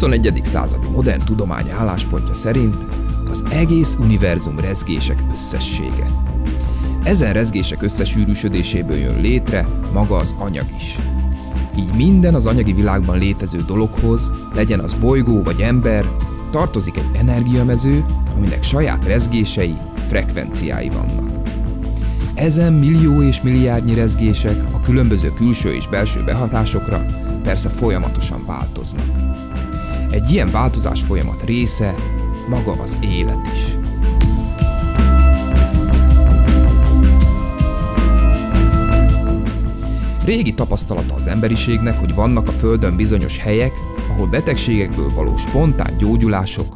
21. századi modern tudomány álláspontja szerint az egész univerzum rezgések összessége. Ezen rezgések összesűrűsödéséből jön létre maga az anyag is. Így minden az anyagi világban létező dologhoz, legyen az bolygó vagy ember, tartozik egy energiamező, aminek saját rezgései, frekvenciái vannak. Ezen millió és milliárdnyi rezgések a különböző külső és belső behatásokra persze folyamatosan változnak. Egy ilyen változás folyamat része maga az élet is. Régi tapasztalata az emberiségnek, hogy vannak a Földön bizonyos helyek, ahol betegségekből való spontán gyógyulások,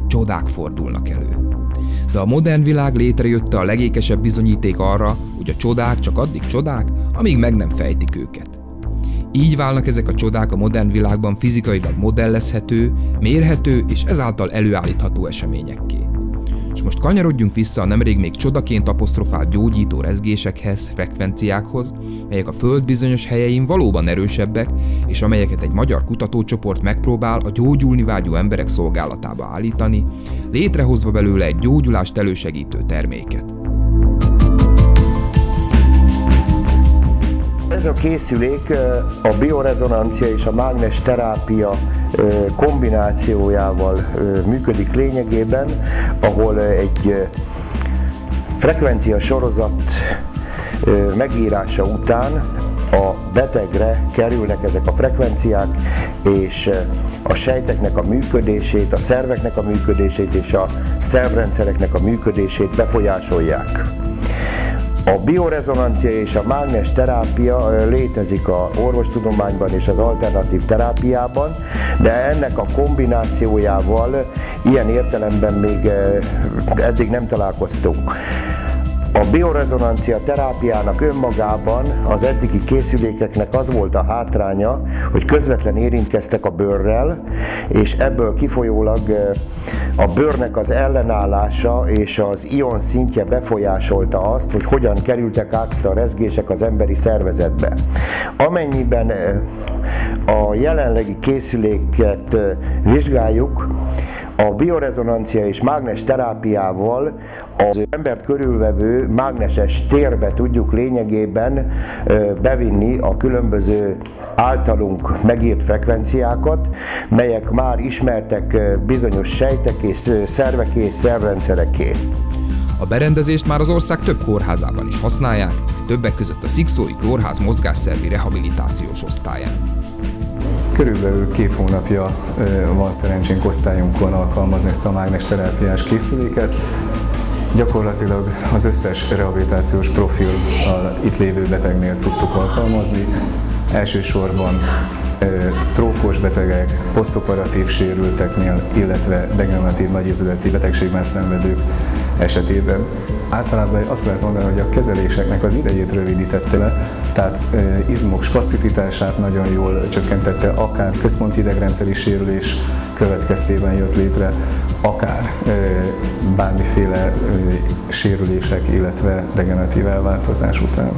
csodák fordulnak elő. De a modern világ létrejötte a legékesebb bizonyíték arra, hogy a csodák csak addig csodák, amíg meg nem fejtik őket. Így válnak ezek a csodák a modern világban fizikailag modellezhető, mérhető és ezáltal előállítható eseményekké. És most kanyarodjunk vissza a nemrég még csodaként apostrofált gyógyító rezgésekhez, frekvenciákhoz, melyek a Föld bizonyos helyein valóban erősebbek, és amelyeket egy magyar kutatócsoport megpróbál a gyógyulni vágyó emberek szolgálatába állítani, létrehozva belőle egy gyógyulást elősegítő terméket. Ez a készülék a biorezonancia és a mágnesterápia kombinációjával működik lényegében, ahol egy frekvencia sorozat megírása után a betegre kerülnek ezek a frekvenciák, és a sejteknek a működését, a szerveknek a működését és a szervrendszereknek a működését befolyásolják. A biorezonancia és a mágnesterápia létezik az orvostudományban és az alternatív terápiában, de ennek a kombinációjával ilyen értelemben még eddig nem találkoztunk. A biorezonancia terápiának önmagában az eddigi készülékeknek az volt a hátránya, hogy közvetlen érintkeztek a bőrrel, és ebből kifolyólag a bőrnek az ellenállása és az ion szintje befolyásolta azt, hogy hogyan kerültek át a rezgések az emberi szervezetbe. Amennyiben a jelenlegi készüléket vizsgáljuk, a biorezonancia és mágnesterápiával az embert körülvevő mágneses térbe tudjuk lényegében bevinni a különböző általunk megírt frekvenciákat, melyek már ismertek bizonyos sejtek és szervek és szervrendszereké. A berendezést már az ország több kórházában is használják, többek között a Szikszói Kórház mozgásszervi rehabilitációs osztályán. Körülbelül 2 hónapja van szerencsénk osztályunkon alkalmazni ezt a mágnesterápiás készüléket. Gyakorlatilag az összes rehabilitációs profil itt lévő betegnél tudtuk alkalmazni. Elsősorban sztrókos betegek, posztoperatív sérülteknél, illetve degeneratív nagyízületi betegségben szenvedők esetében. Általában azt lehet mondani, hogy a kezeléseknek az idejét rövidítette le, tehát izmok spaszticitását nagyon jól csökkentette, akár központi idegrendszeri sérülés következtében jött létre, akár bármiféle sérülések, illetve degeneratív elváltozás után.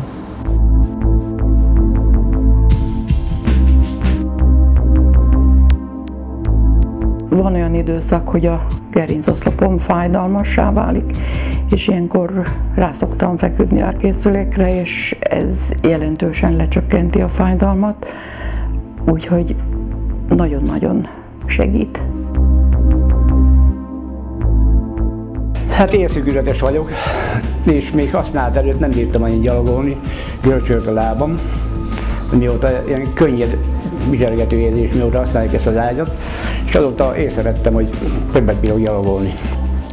Van olyan időszak, hogy a gerincoszlopom fájdalmassá válik, és ilyenkor rá szoktam feküdni a készülékre, és ez jelentősen lecsökkenti a fájdalmat, úgyhogy nagyon-nagyon segít. Hát érszükületes vagyok, és még használat előtt nem bírtam annyit gyalogolni, görcsölt a lábam, mióta ilyen könnyed viselgető érzés, mióta használjuk ezt az ágyat, és azóta észrevettem, hogy többet bírok gyalogolni.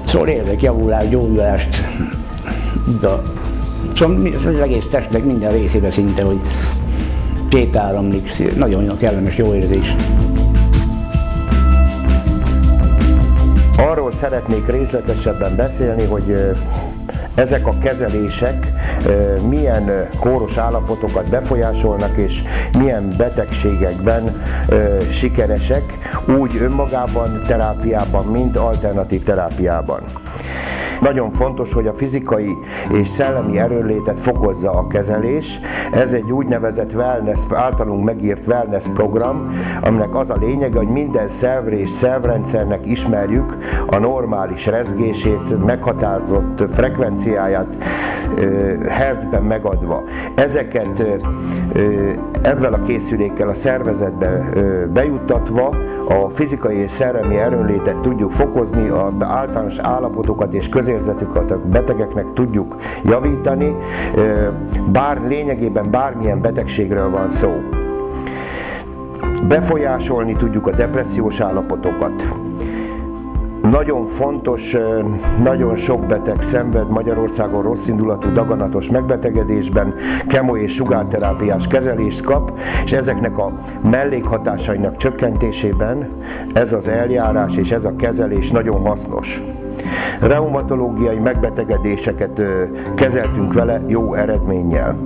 Szóval érzek javulást, gyógyulást, de szóval az egész testnek minden részére szinte, hogy szétáramlik, nagyon kellemes, jó érzés. Arról szeretnék részletesebben beszélni, hogy ezek a kezelések milyen kóros állapotokat befolyásolnak, és milyen betegségekben sikeresek, úgy önmagában, terápiában, mint alternatív terápiában. Nagyon fontos, hogy a fizikai és szellemi erőnlétet fokozza a kezelés. Ez egy úgynevezett wellness, általunk megírt wellness program, aminek az a lényege, hogy minden szervre és szervrendszernek ismerjük a normális rezgését, meghatározott frekvenciáját, hertzben megadva. Ezeket ezzel a készülékkel a szervezetbe bejuttatva a fizikai és szellemi erőnlétet tudjuk fokozni, az általános állapotokat és közérzetüket a betegeknek tudjuk javítani, lényegében bármilyen betegségről van szó. Befolyásolni tudjuk a depressziós állapotokat. Nagyon fontos, nagyon sok beteg szenved Magyarországon rosszindulatú daganatos megbetegedésben, kemo- és sugárterápiás kezelést kap, és ezeknek a mellékhatásainak csökkentésében ez az eljárás és ez a kezelés nagyon hasznos. Reumatológiai megbetegedéseket kezeltünk vele jó eredménnyel.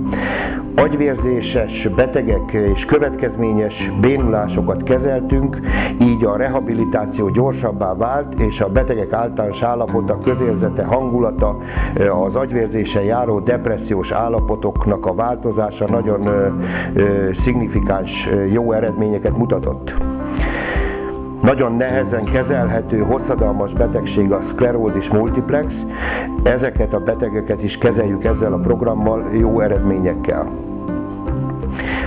Agyvérzéses betegek és következményes bénulásokat kezeltünk, így a rehabilitáció gyorsabbá vált, és a betegek általános állapota, közérzete, hangulata, az agyvérzésen járó depressziós állapotoknak a változása nagyon szignifikáns jó eredményeket mutatott. Nagyon nehezen kezelhető, hosszadalmas betegség a szklerózis multiplex. Ezeket a betegeket is kezeljük ezzel a programmal jó eredményekkel.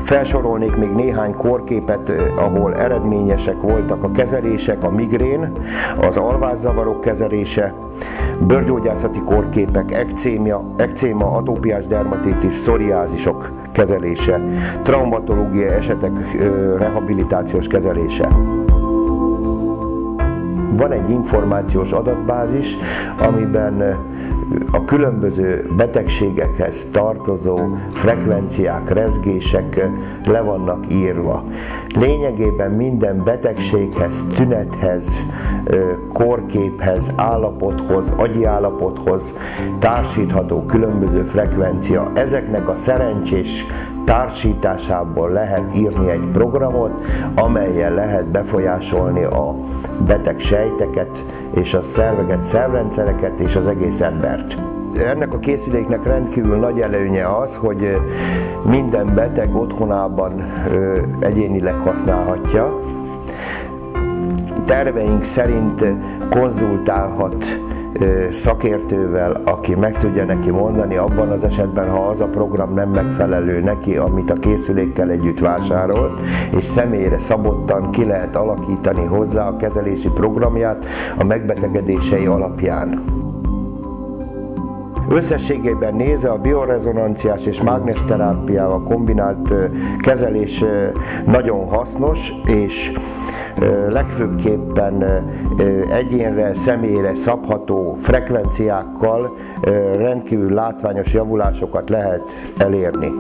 Felsorolnék még néhány kórképet, ahol eredményesek voltak a kezelések, a migrén, az alvászavarok kezelése, bőrgyógyászati kórképek, ekcéma, atópiás dermatitis, pszoriázisok kezelése, traumatológiai esetek rehabilitációs kezelése. Van egy információs adatbázis, amiben a különböző betegségekhez tartozó frekvenciák, rezgések le vannak írva. Lényegében minden betegséghez, tünethez, kórképhez, állapothoz, agyi állapothoz társítható különböző frekvencia. Ezeknek a szerencsés társításából lehet írni egy programot, amellyel lehet befolyásolni a beteg sejteket és a szerveket, szervrendszereket és az egész embert. Ennek a készüléknek rendkívül nagy előnye az, hogy minden beteg otthonában egyénileg használhatja. Terveink szerint konzultálhat szakértővel, aki meg tudja neki mondani abban az esetben, ha az a program nem megfelelő neki, amit a készülékkel együtt vásárolt, és személyre szabottan ki lehet alakítani hozzá a kezelési programját a megbetegedései alapján. Összességében nézve a biorezonanciás és mágnesterápiával kombinált kezelés nagyon hasznos, és legfőképpen egyénre, személyre szabható frekvenciákkal rendkívül látványos javulásokat lehet elérni.